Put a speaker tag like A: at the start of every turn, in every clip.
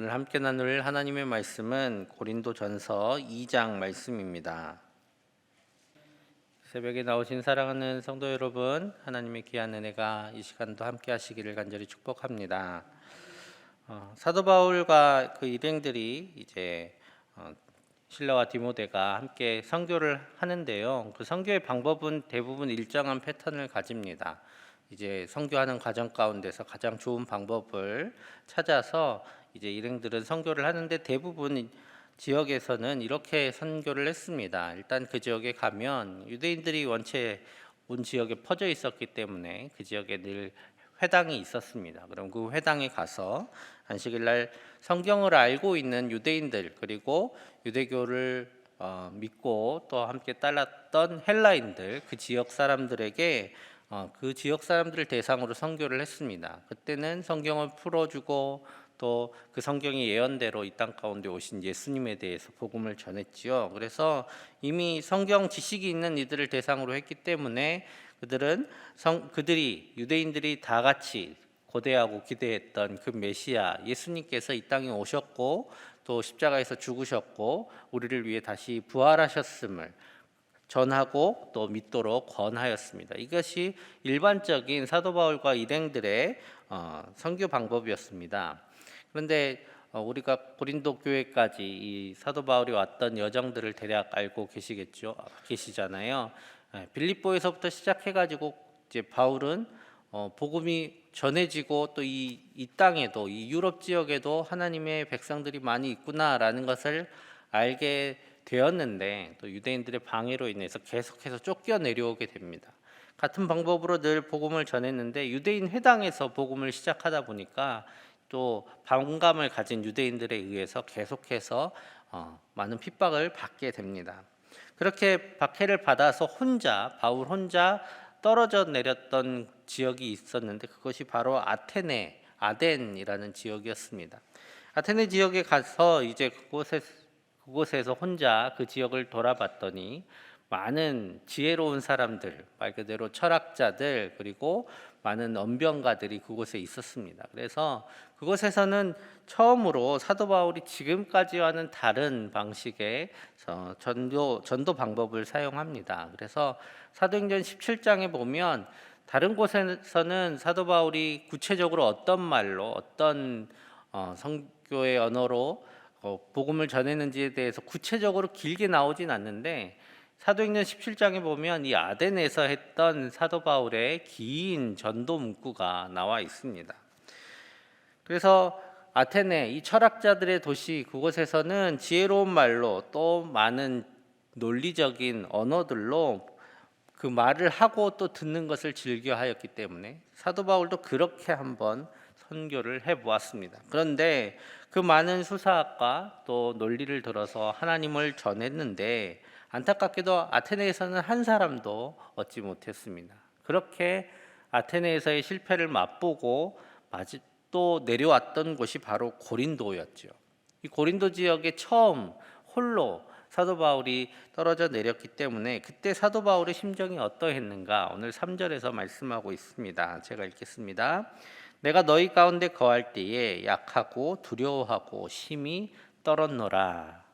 A: 오늘 함께 나눌 하나님의 말씀은 고린도전서 2장 말씀입니다. 새벽에 나오신 사랑하는 성도 여러분, 하나님의 귀한 은혜가 이 시간도 함께 하시기를 간절히 축복합니다. 사도 바울과 그 일행들이 이제 실라와 디모데가 함께 선교를 하는데요. 그 선교의 방법은 대부분 일정한 패턴을 가집니다. 이제 선교하는 과정 가운데서 가장 좋은 방법을 찾아서 이제 일행들은 선교를 하는데, 대부분 지역에서는 이렇게 선교를 했습니다. 일단 그 지역에 가면 유대인들이 원체 온 지역에 퍼져 있었기 때문에 그 지역에 늘 회당이 있었습니다. 그럼 그 회당에 가서 안식일 날 성경을 알고 있는 유대인들, 그리고 유대교를 믿고 또 함께 따랐던 헬라인들, 그 지역 사람들에게 그 지역 사람들을 대상으로 선교를 했습니다. 그때는 성경을 풀어주고 또 그 성경의 예언대로 이 땅 가운데 오신 예수님에 대해서 복음을 전했지요. 그래서 이미 성경 지식이 있는 이들을 대상으로 했기 때문에 그들이 유대인들이 다 같이 고대하고 기대했던 그 메시아 예수님께서 이 땅에 오셨고 또 십자가에서 죽으셨고 우리를 위해 다시 부활하셨음을 전하고 또 믿도록 권하였습니다. 이것이 일반적인 사도 바울과 일행들의 선교 방법이었습니다. 그런데 우리가 고린도 교회까지 이 사도 바울이 왔던 여정들을 대략 알고 계시잖아요. 빌립보에서부터 시작해가지고 이제 바울은 복음이 전해지고 또 이 땅에도, 이 유럽 지역에도 하나님의 백성들이 많이 있구나라는 것을 알게 되었는데, 또 유대인들의 방해로 인해서 계속해서 쫓겨 내려오게 됩니다. 같은 방법으로 늘 복음을 전했는데 유대인 회당에서 복음을 시작하다 보니까 또 반감을 가진 유대인들에 의해서 계속해서 많은 핍박을 받게 됩니다. 그렇게 박해를 받아서 바울 혼자 떨어져 내렸던 지역이 있었는데, 그것이 바로 아덴이라는 지역이었습니다. 아테네 지역에 가서 이제 그곳에서 혼자 그 지역을 돌아봤더니 많은 지혜로운 사람들, 말 그대로 철학자들, 그리고 많은 언변가들이 그곳에 있었습니다. 그래서 그곳에서는 처음으로 사도 바울이 지금까지와는 다른 방식의 전도 방법을 사용합니다. 그래서 사도행전 17장에 보면 다른 곳에서는 사도 바울이 구체적으로 어떤 말로, 어떤 성교의 언어로 복음을 전했는지에 대해서 구체적으로 길게 나오진 않는데, 사도행전 17장에 보면 이 아덴에서 했던 사도 바울의 긴 전도 문구가 나와 있습니다. 그래서 아테네, 이 철학자들의 도시, 그곳에서는 지혜로운 말로 또 많은 논리적인 언어들로 그 말을 하고 또 듣는 것을 즐겨하였기 때문에 사도 바울도 그렇게 한번 선교를 해보았습니다. 그런데 그 많은 수사학과 또 논리를 들어서 하나님을 전했는데, 안타깝게도 아테네에서는 한 사람도 얻지 못했습니다. 그렇게 아테네에서의 실패를 맛보고 또 내려왔던 곳이 바로 고린도였죠. 이 고린도 지역에 처음 홀로 사도 바울이 떨어져 내렸기 때문에 그때 사도 바울의 심정이 어떠했는가, 오늘 3절에서 말씀하고 있습니다. 제가 읽겠습니다. 내가 너희 가운데 거할 때에 약하고 두려워하고 심히 떨었노라.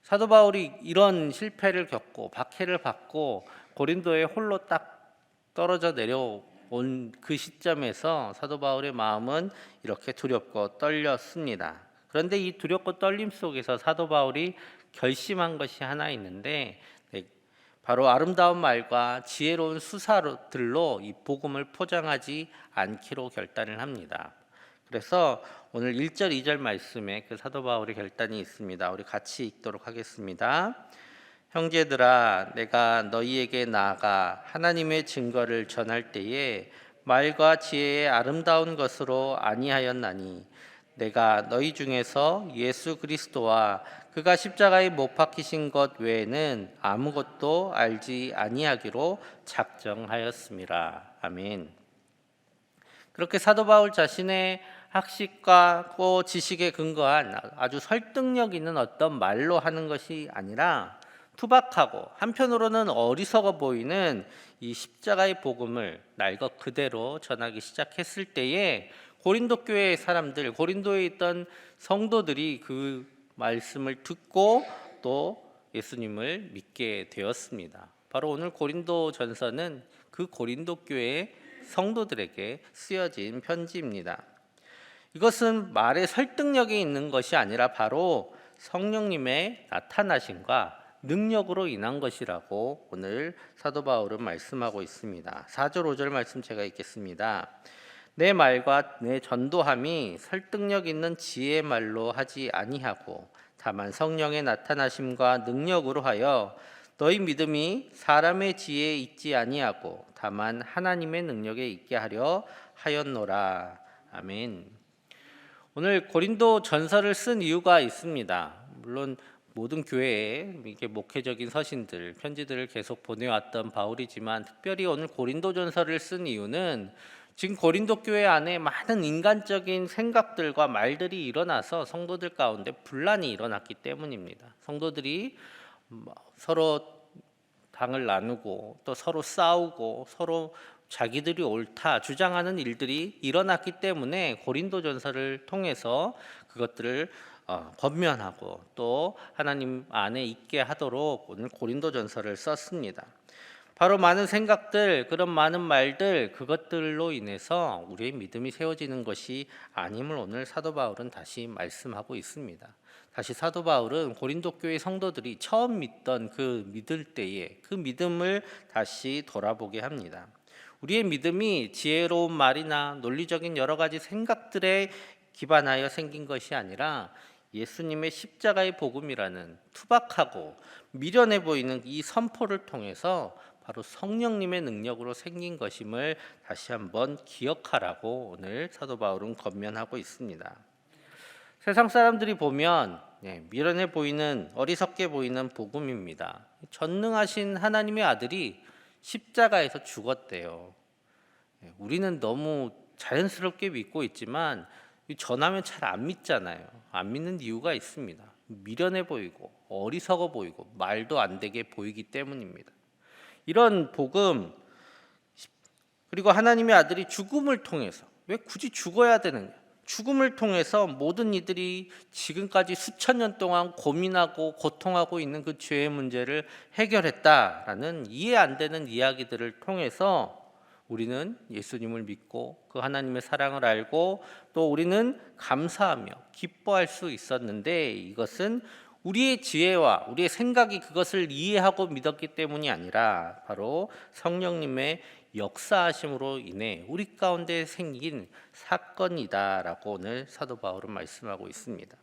A: 사도 바울이 이런 실패를 겪고 박해를 받고 고린도에 홀로 딱 떨어져 내려온 그 시점에서 사도 바울의 마음은 이렇게 두렵고 떨렸습니다. 그런데 이 두렵고 떨림 속에서 사도 바울이 결심한 것이 하나 있는데, 바로 아름다운 말과 지혜로운 수사들로 이 복음을 포장하지 않기로 결단을 합니다. 그래서 오늘 1절 2절 말씀에 그 사도 바울의 결단이 있습니다. 우리 같이 읽도록 하겠습니다. 형제들아, 내가 너희에게 나아가 하나님의 증거를 전할 때에 말과 지혜의 아름다운 것으로 아니하였나니, 내가 너희 중에서 예수 그리스도와 그가 십자가에 못 박히신 것 외에는 아무것도 알지 아니하기로 작정하였음이라. 아멘. 그렇게 사도 바울 자신의 학식과 또 지식에 근거한 아주 설득력 있는 어떤 말로 하는 것이 아니라, 투박하고 한편으로는 어리석어 보이는 이 십자가의 복음을 날 것 그대로 전하기 시작했을 때에 고린도 교회의 사람들, 고린도에 있던 성도들이 그 말씀을 듣고 또 예수님을 믿게 되었습니다. 바로 오늘 고린도전서는 그 고린도 교회의 성도들에게 쓰여진 편지입니다. 이것은 말의 설득력이 있는 것이 아니라 바로 성령님의 나타나심과 능력으로 인한 것이라고 오늘 사도 바울은 말씀하고 있습니다. 4절 5절 말씀 제가 읽겠습니다. 내 말과 내 전도함이 설득력 있는 지혜의 말로 하지 아니하고 다만 성령의 나타나심과 능력으로 하여 너희 믿음이 사람의 지혜에 있지 아니하고 다만 하나님의 능력에 있게 하려 하였노라. 아멘. 오늘 고린도 전서를 쓴 이유가 있습니다. 물론 모든 교회에 이렇게 목회적인 서신들, 편지들을 계속 보내왔던 바울이지만 특별히 오늘 고린도 전서를 쓴 이유는 지금 고린도 교회 안에 많은 인간적인 생각들과 말들이 일어나서 성도들 가운데 분란이 일어났기 때문입니다. 성도들이 서로 당을 나누고 또 서로 싸우고 서로 자기들이 옳다 주장하는 일들이 일어났기 때문에 고린도전서를 통해서 그것들을 권면하고 또 하나님 안에 있게 하도록 오늘 고린도전서를 썼습니다. 바로 많은 생각들, 그런 많은 말들, 그것들로 인해서 우리의 믿음이 세워지는 것이 아님을 오늘 사도 바울은 다시 말씀하고 있습니다. 다시 사도 바울은 고린도 교회 성도들이 처음 믿던 그 믿을 때에 그 믿음을 다시 돌아보게 합니다. 우리의 믿음이 지혜로운 말이나 논리적인 여러 가지 생각들에 기반하여 생긴 것이 아니라 예수님의 십자가의 복음이라는 투박하고 미련해 보이는 이 선포를 통해서 바로 성령님의 능력으로 생긴 것임을 다시 한번 기억하라고 오늘 사도 바울은 권면하고 있습니다. 세상 사람들이 보면 미련해 보이는 어리석게 보이는 복음입니다. 전능하신 하나님의 아들이 십자가에서 죽었대요. 우리는 너무 자연스럽게 믿고 있지만 전하면 잘 안 믿잖아요. 안 믿는 이유가 있습니다. 미련해 보이고 어리석어 보이고 말도 안 되게 보이기 때문입니다. 이런 복음 그리고 하나님의 아들이 죽음을 통해서 왜 굳이 죽어야 되느냐? 죽음을 통해서 모든 이들이 지금까지 수천 년 동안 고민하고 고통하고 있는 그 죄의 문제를 해결했다라는 이해 안 되는 이야기들을 통해서 우리는 예수님을 믿고 그 하나님의 사랑을 알고 또 우리는 감사하며 기뻐할 수 있었는데 이것은 우리의 지혜와 우리의 생각이 그것을 이해하고 믿었기 때문이 아니라 바로 성령님의 역사하심으로 인해 우리 가운데 생긴 사건이다라고 오늘 사도 바울은 말씀하고 있습니다.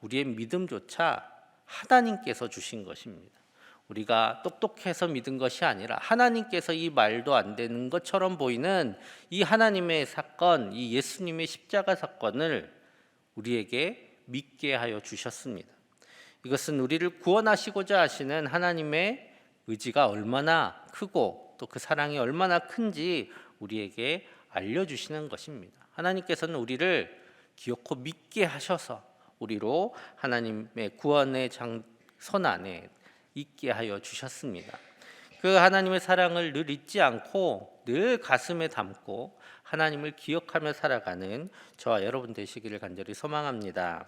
A: 우리의 믿음조차 하나님께서 주신 것입니다. 우리가 똑똑해서 믿은 것이 아니라 하나님께서 이 말도 안 되는 것처럼 보이는 이 하나님의 사건, 이 예수님의 십자가 사건을 우리에게 믿게 하여 주셨습니다. 이것은 우리를 구원하시고자 하시는 하나님의 의지가 얼마나 크고 또 그 사랑이 얼마나 큰지 우리에게 알려주시는 것입니다. 하나님께서는 우리를 기어코 믿게 하셔서 우리로 하나님의 구원의 손 안에 있게 하여 주셨습니다. 그 하나님의 사랑을 늘 잊지 않고 늘 가슴에 담고 하나님을 기억하며 살아가는 저와 여러분 되시기를 간절히 소망합니다.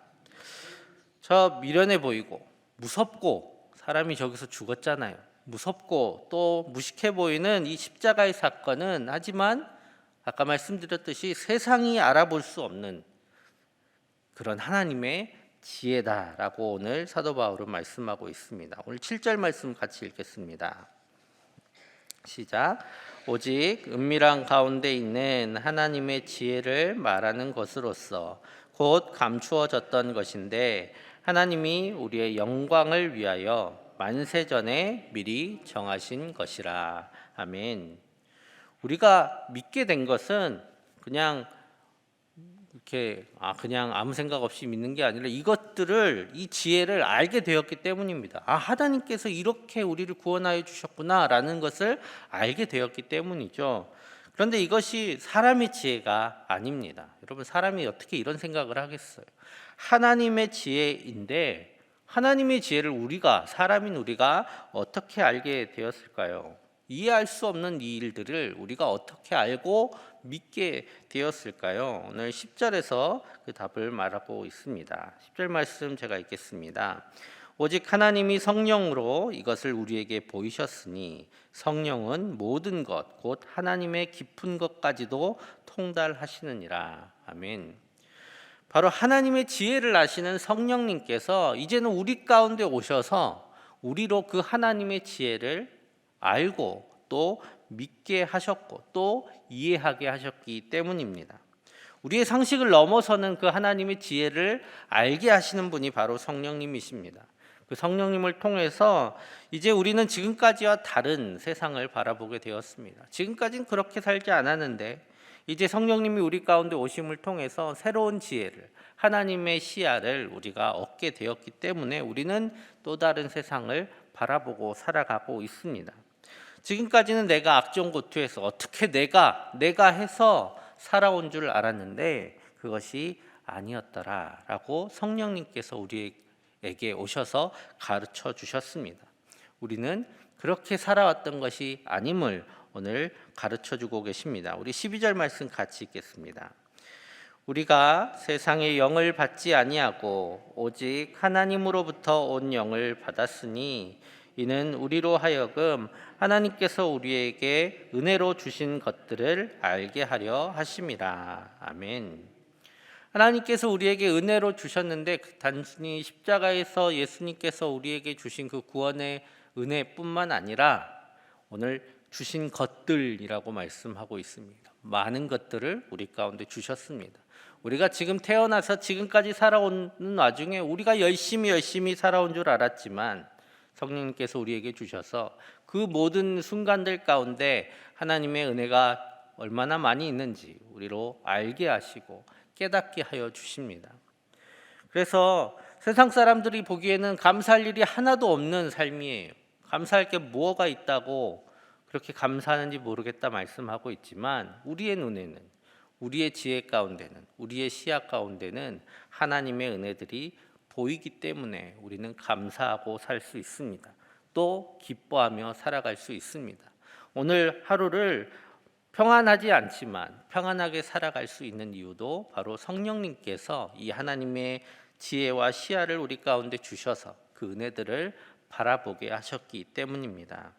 A: 저 미련해 보이고 무섭고 사람이 저기서 죽었잖아요. 무섭고 또 무식해 보이는 이 십자가의 사건은 하지만 아까 말씀드렸듯이 세상이 알아볼 수 없는 그런 하나님의 지혜다라고 오늘 사도 바울은 말씀하고 있습니다. 오늘 7절 말씀 같이 읽겠습니다. 시작. 오직 은밀한 가운데 있는 하나님의 지혜를 말하는 것으로서 곧 감추어졌던 것인데 하나님이 우리의 영광을 위하여 만세전에 미리 정하신 것이라. 아멘. 우리가 믿게 된 것은 그냥 이렇게 그냥 아무 생각 없이 믿는 게 아니라 이것들을 이 지혜를 알게 되었기 때문입니다. 하나님께서 이렇게 우리를 구원하여 주셨구나라는 것을 알게 되었기 때문이죠. 그런데 이것이 사람의 지혜가 아닙니다. 여러분 사람이 어떻게 이런 생각을 하겠어요? 하나님의 지혜인데 하나님의 지혜를 사람인 우리가 어떻게 알게 되었을까요? 이해할 수 없는 이 일들을 우리가 어떻게 알고 믿게 되었을까요? 오늘 10절에서 그 답을 말하고 있습니다. 10절 말씀 제가 읽겠습니다. 오직 하나님이 성령으로 이것을 우리에게 보이셨으니 성령은 모든 것 곧 하나님의 깊은 것까지도 통달하시느니라. 아멘. 바로 하나님의 지혜를 아시는 성령님께서 이제는 우리 가운데 오셔서 우리로 그 하나님의 지혜를 알고 또 믿게 하셨고 또 이해하게 하셨기 때문입니다. 우리의 상식을 넘어서는 그 하나님의 지혜를 알게 하시는 분이 바로 성령님이십니다. 그 성령님을 통해서 이제 우리는 지금까지와 다른 세상을 바라보게 되었습니다. 지금까지는 그렇게 살지 않았는데 이제 성령님이 우리 가운데 오심을 통해서 새로운 지혜를, 하나님의 시야를 우리가 얻게 되었기 때문에 우리는 또 다른 세상을 바라보고 살아가고 있습니다. 지금까지는 내가 악종고투에서 어떻게 내가 해서 살아온 줄 알았는데 그것이 아니었더라라고 성령님께서 우리에게 오셔서 가르쳐 주셨습니다. 우리는 그렇게 살아왔던 것이 아님을 오늘 가르쳐 주고 계십니다. 우리 12절 말씀 같이 읽겠습니다. 우리가 세상의 영을 받지 아니하고 오직 하나님으로부터 온 영을 받았으니 이는 우리로 하여금 하나님께서 우리에게 은혜로 주신 것들을 알게 하려 하심이라. 아멘. 하나님께서 우리에게 은혜로 주셨는데 단순히 십자가에서 예수님께서 우리에게 주신 그 구원의 은혜뿐만 아니라 오늘 주신 것들이라고 말씀하고 있습니다. 많은 것들을 우리 가운데 주셨습니다. 우리가 지금 태어나서 지금까지 살아오는 와중에 우리가 열심히 살아온 줄 알았지만 성령님께서 우리에게 주셔서 그 모든 순간들 가운데 하나님의 은혜가 얼마나 많이 있는지 우리로 알게 하시고 깨닫게 하여 주십니다. 그래서 세상 사람들이 보기에는 감사할 일이 하나도 없는 삶이에요. 감사할 게 뭐가 있다고 그렇게 감사하는지 모르겠다 말씀하고 있지만 우리의 눈에는, 우리의 지혜 가운데는, 우리의 시야 가운데는 하나님의 은혜들이 보이기 때문에 우리는 감사하고 살 수 있습니다. 또 기뻐하며 살아갈 수 있습니다. 오늘 하루를 평안하지 않지만 평안하게 살아갈 수 있는 이유도 바로 성령님께서 이 하나님의 지혜와 시야를 우리 가운데 주셔서 그 은혜들을 바라보게 하셨기 때문입니다.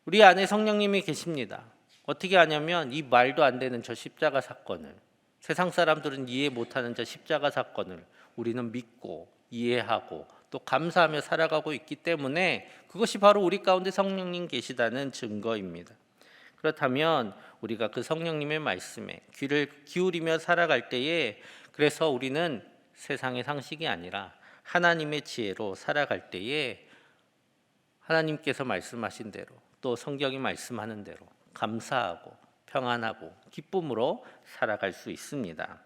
A: 우리 안에 성령님이 계십니다. 어떻게 하냐면 이 말도 안 되는 저 십자가 사건을, 세상 사람들은 이해 못하는 저 십자가 사건을 우리는 믿고 이해하고 또 감사하며 살아가고 있기 때문에 그것이 바로 우리 가운데 성령님 계시다는 증거입니다. 그렇다면 우리가 그 성령님의 말씀에 귀를 기울이며 살아갈 때에, 그래서 우리는 세상의 상식이 아니라 하나님의 지혜로 살아갈 때에 하나님께서 말씀하신 대로 또 성경이 말씀하는 대로 감사하고 평안하고 기쁨으로 살아갈 수 있습니다.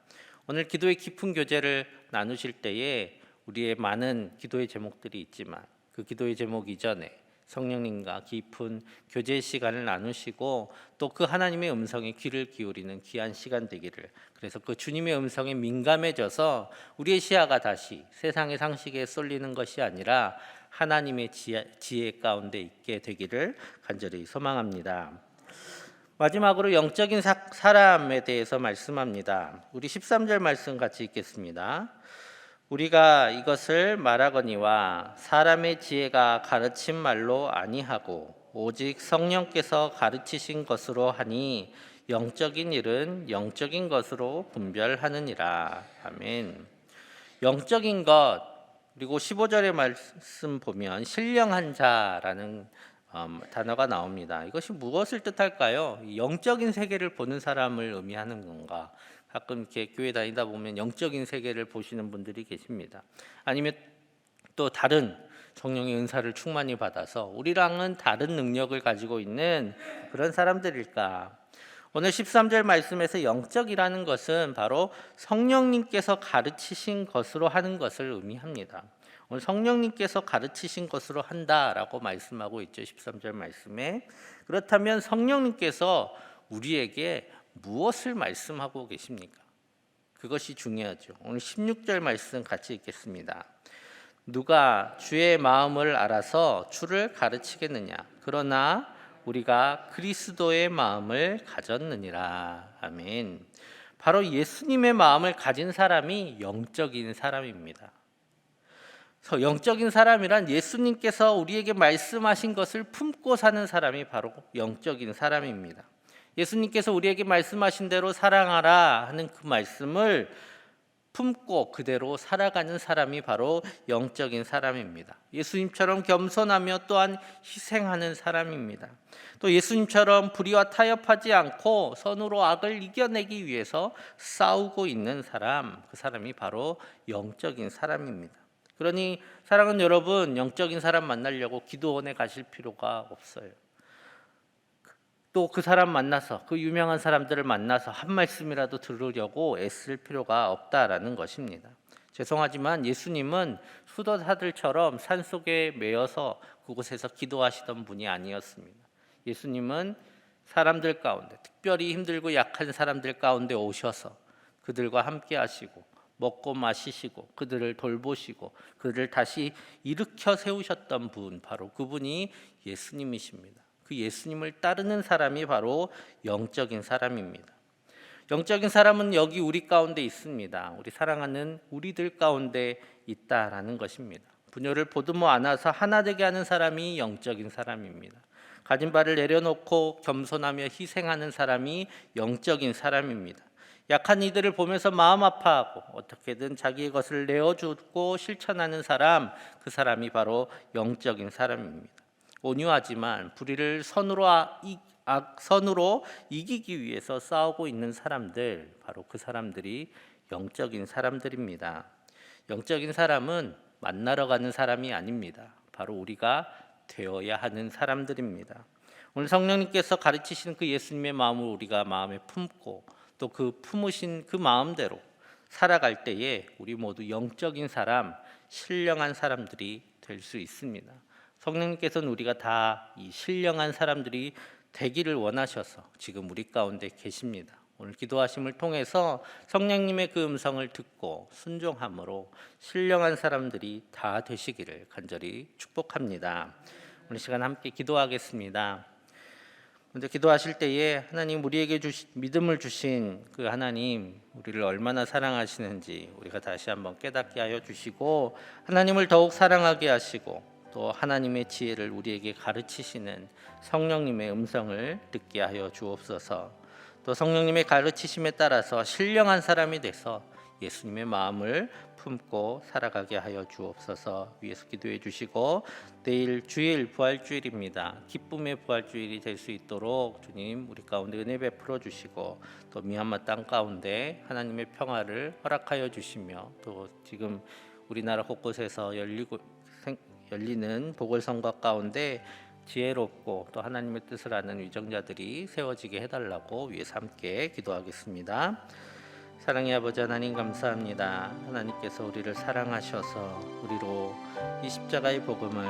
A: 오늘 기도의 깊은 교제를 나누실 때에 우리의 많은 기도의 제목들이 있지만 그 기도의 제목 이전에 성령님과 깊은 교제 시간을 나누시고 또 그 하나님의 음성에 귀를 기울이는 귀한 시간 되기를, 그래서 그 주님의 음성에 민감해져서 우리의 시야가 다시 세상의 상식에 쏠리는 것이 아니라 하나님의 지혜 가운데 있게 되기를 간절히 소망합니다. 마지막으로 영적인 사람에 대해서 말씀합니다. 우리 13절 말씀 같이 읽겠습니다. 우리가 이것을 말하거니와 사람의 지혜가 가르친 말로 아니하고 오직 성령께서 가르치신 것으로 하니 영적인 일은 영적인 것으로 분별하느니라. 아멘. 영적인 것, 그리고 15절의 말씀 보면 신령한 자라는 단어가 나옵니다. 이것이 무엇을 뜻할까요? 영적인 세계를 보는 사람을 의미하는 건가? 가끔 이렇게 교회 다니다 보면 영적인 세계를 보시는 분들이 계십니다. 아니면 또 다른 성령의 은사를 충만히 받아서 우리랑은 다른 능력을 가지고 있는 그런 사람들일까? 오늘 13절 말씀에서 영적이라는 것은 바로 성령님께서 가르치신 것으로 하는 것을 의미합니다. 오늘 성령님께서 가르치신 것으로 한다라고 말씀하고 있죠. 13절 말씀에. 그렇다면 성령님께서 우리에게 무엇을 말씀하고 계십니까? 그것이 중요하죠. 오늘 16절 말씀 같이 읽겠습니다. 누가 주의 마음을 알아서 주를 가르치겠느냐? 그러나 우리가 그리스도의 마음을 가졌느니라. 아멘. 바로 예수님의 마음을 가진 사람이 영적인 사람입니다. 영적인 사람이란 예수님께서 우리에게 말씀하신 것을 품고 사는 사람이 바로 영적인 사람입니다. 예수님께서 우리에게 말씀하신 대로 사랑하라 하는 그 말씀을 품고 그대로 살아가는 사람이 바로 영적인 사람입니다. 예수님처럼 겸손하며 또한 희생하는 사람입니다. 또 예수님처럼 불의와 타협하지 않고 선으로 악을 이겨내기 위해서 싸우고 있는 사람, 그 사람이 바로 영적인 사람입니다. 그러니 사랑하는 여러분, 영적인 사람 만나려고 기도원에 가실 필요가 없어요. 또 그 사람 만나서, 그 유명한 사람들을 만나서 한 말씀이라도 들으려고 애쓸 필요가 없다라는 것입니다. 죄송하지만 예수님은 수도사들처럼 산속에 매여서 그곳에서 기도하시던 분이 아니었습니다. 예수님은 사람들 가운데, 특별히 힘들고 약한 사람들 가운데 오셔서 그들과 함께 하시고 먹고 마시시고 그들을 돌보시고 그들을 다시 일으켜 세우셨던 분, 바로 그분이 예수님이십니다. 그 예수님을 따르는 사람이 바로 영적인 사람입니다. 영적인 사람은 여기 우리 가운데 있습니다. 우리 사랑하는 우리들 가운데 있다라는 것입니다. 분열을 보듬어 안아서 하나 되게 하는 사람이 영적인 사람입니다. 가진 바를 내려놓고 겸손하며 희생하는 사람이 영적인 사람입니다. 약한 이들을 보면서 마음 아파하고 어떻게든 자기의 것을 내어주고 실천하는 사람, 그 사람이 바로 영적인 사람입니다. 온유하지만 불의를 선으로 이기기 위해서 싸우고 있는 사람들, 바로 그 사람들이 영적인 사람들입니다. 영적인 사람은 만나러 가는 사람이 아닙니다. 바로 우리가 되어야 하는 사람들입니다. 오늘 성령님께서 가르치시는 그 예수님의 마음을 우리가 마음에 품고 또 그 품으신 그 마음대로 살아갈 때에 우리 모두 영적인 사람, 신령한 사람들이 될 수 있습니다. 성령님께서는 우리가 다 이 신령한 사람들이 되기를 원하셔서 지금 우리 가운데 계십니다. 오늘 기도하심을 통해서 성령님의 그 음성을 듣고 순종함으로 신령한 사람들이 다 되시기를 간절히 축복합니다. 오늘 시간 함께 기도하겠습니다. 먼저 기도하실 때에 하나님, 우리에게 믿음을 주신 그 하나님, 우리를 얼마나 사랑하시는지 우리가 다시 한번 깨닫게 하여 주시고, 하나님을 더욱 사랑하게 하시고 또 하나님의 지혜를 우리에게 가르치시는 성령님의 음성을 듣게 하여 주옵소서. 또 성령님의 가르치심에 따라서 신령한 사람이 돼서 예수님의 마음을 품고 살아가게 하여 주옵소서. 위에서 기도해 주시고, 내일 주일 부활주일입니다. 기쁨의 부활주일이 될 수 있도록 주님 우리 가운데 은혜 베풀어 주시고, 또 미얀마 땅 가운데 하나님의 평화를 허락하여 주시며, 또 지금 우리나라 곳곳에서 열리는 보궐선거 가운데 지혜롭고 또 하나님의 뜻을 아는 위정자들이 세워지게 해달라고 위에서 함께 기도하겠습니다. 사랑의 아버지 하나님, 감사합니다. 하나님께서 우리를 사랑하셔서 우리로 이 십자가의 복음을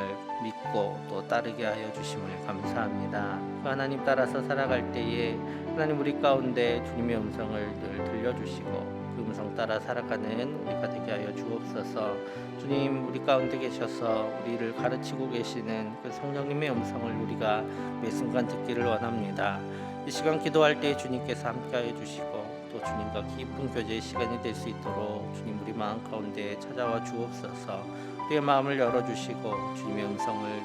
A: 믿고 또 따르게 하여 주심을 감사합니다. 그 하나님 따라서 살아갈 때에 하나님 우리 가운데 주님의 음성을 늘 들려주시고 그 음성 따라 살아가는 우리가 되게 하여 주옵소서. 주님, 우리 가운데 계셔서 우리를 가르치고 계시는 그 성령님의 음성을 우리가 매 순간 듣기를 원합니다. 이 시간 기도할 때 주님께서 함께하여 주시고 또 주님과 깊은 교제의 시간이 될 수 있도록 주님 우리 마음 가운데 찾아와 주옵소서. 우리의 마음을 열어주시고 주님의 음성을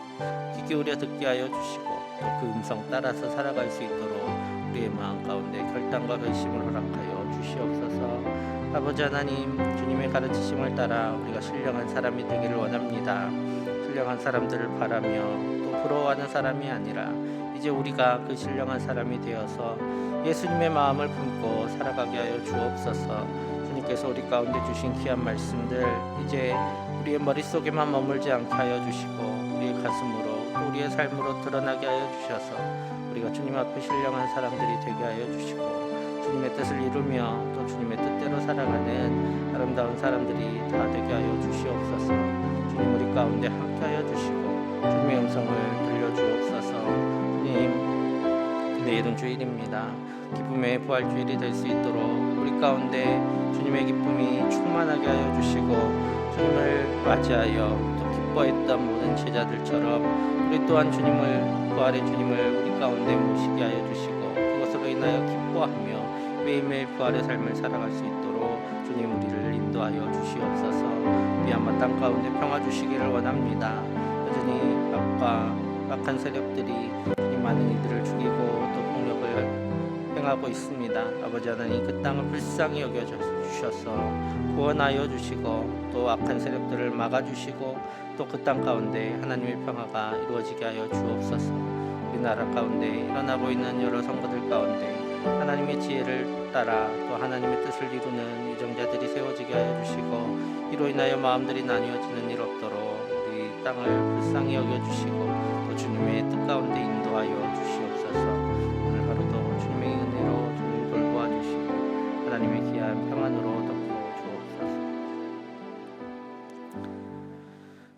A: 귀 기울여 듣게 하여 주시고 또 그 음성 따라서 살아갈 수 있도록 우리의 마음 가운데 결단과 결심을 허락하여 주시옵소서. 아버지 하나님, 주님의 가르치심을 따라 우리가 신령한 사람이 되기를 원합니다. 신령한 사람들을 바라며 또 부러워하는 사람이 아니라 이제 우리가 그 신령한 사람이 되어서 예수님의 마음을 품고 살아가게 하여 주옵소서. 주님께서 우리 가운데 주신 귀한 말씀들 이제 우리의 머릿속에만 머물지 않게 하여 주시고 우리의 가슴으로 또 우리의 삶으로 드러나게 하여 주셔서 우리가 주님 앞에 신령한 사람들이 되게 하여 주시고 주님의 뜻을 이루며 또 주님의 뜻대로 살아가는 아름다운 사람들이 다 되게 하여 주시옵소서. 주님 우리 가운데 함께 하여 주시고 주님의 음성을 들려주옵소서. 주님, 내일은 주일입니다. 기쁨의 부활주일이 될 수 있도록 우리 가운데 주님의 기쁨이 충만하게 하여 주시고 주님을 맞이하여 또 기뻐했던 모든 제자들처럼 우리 또한 부활의 주님을 우리 가운데 모시게 하여 주시고 그것으로 인하여 기뻐하며 매일매일 부활의 삶을 살아갈 수 있도록 주님 우리를 인도하여 주시옵소서. 미얀마 땅 가운데 평화 주시기를 원합니다. 여전히 악한 세력들이 주님 많은 이들을 죽이고 또 폭력을 행하고 있습니다. 아버지 하나님 그 땅을 불쌍히 여겨 주셔서 구원하여 주시고 또 악한 세력들을 막아주시고 또 그 땅 가운데 하나님의 평화가 이루어지게 하여 주옵소서. 우리나라 가운데 일어나고 있는 여러 선거들 가운데 하나님의 지혜를 따라 또 하나님의 뜻을 이루는 유정자들이 세워지게 하여 주시고 이로 인하여 마음들이 나뉘어지는 일 없도록 우리 땅을 불쌍히 여겨주시고 또 주님의 뜻 가운데 인도하여 주시옵소서. 오늘 하루도 주님의 은혜로 주님 돌보아 주시고 하나님의 귀한 평안으로 덮어 주옵소서.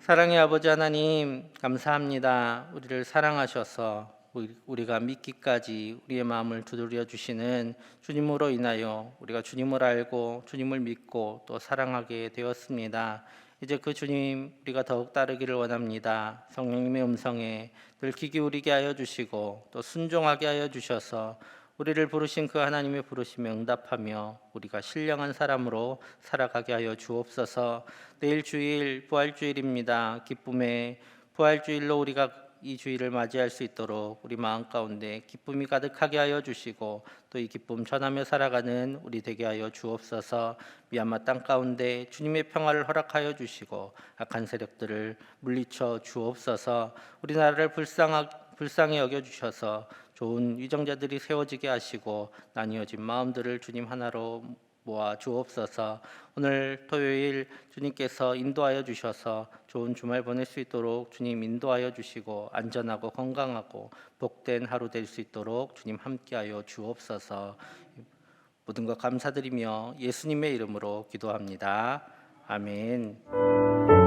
A: 사랑의 아버지 하나님 감사합니다. 우리를 사랑하셔서 우리가 믿기까지 우리의 마음을 두드려 주시는 주님으로 인하여 우리가 주님을 알고 주님을 믿고 또 사랑하게 되었습니다. 이제 그 주님 우리가 더욱 따르기를 원합니다. 성령님의 음성에 늘 귀 기울이게 하여 주시고 또 순종하게 하여 주셔서 우리를 부르신 그 하나님의 부르심에 응답하며 우리가 신령한 사람으로 살아가게 하여 주옵소서. 내일 주일 부활주일입니다. 기쁨의 부활주일로 우리가 이 주일을 맞이할 수 있도록 우리 마음 가운데 기쁨이 가득하게 하여 주시고 또 이 기쁨 전하며 살아가는 우리 되게 하여 주옵소서. 미얀마 땅 가운데 주님의 평화를 허락하여 주시고 악한 세력들을 물리쳐 주옵소서. 우리나라를 불쌍히 여겨주셔서 좋은 위정자들이 세워지게 하시고 나뉘어진 마음들을 주님 하나로 모아 주옵소서. 오늘 토요일 주님께서 인도하여 주셔서 좋은 주말 보낼 수 있도록 주님 인도하여 주시고 안전하고 건강하고 복된 하루 될 수 있도록 주님 함께하여 주옵소서. 모든 것 감사드리며 예수님의 이름으로 기도합니다. 아멘.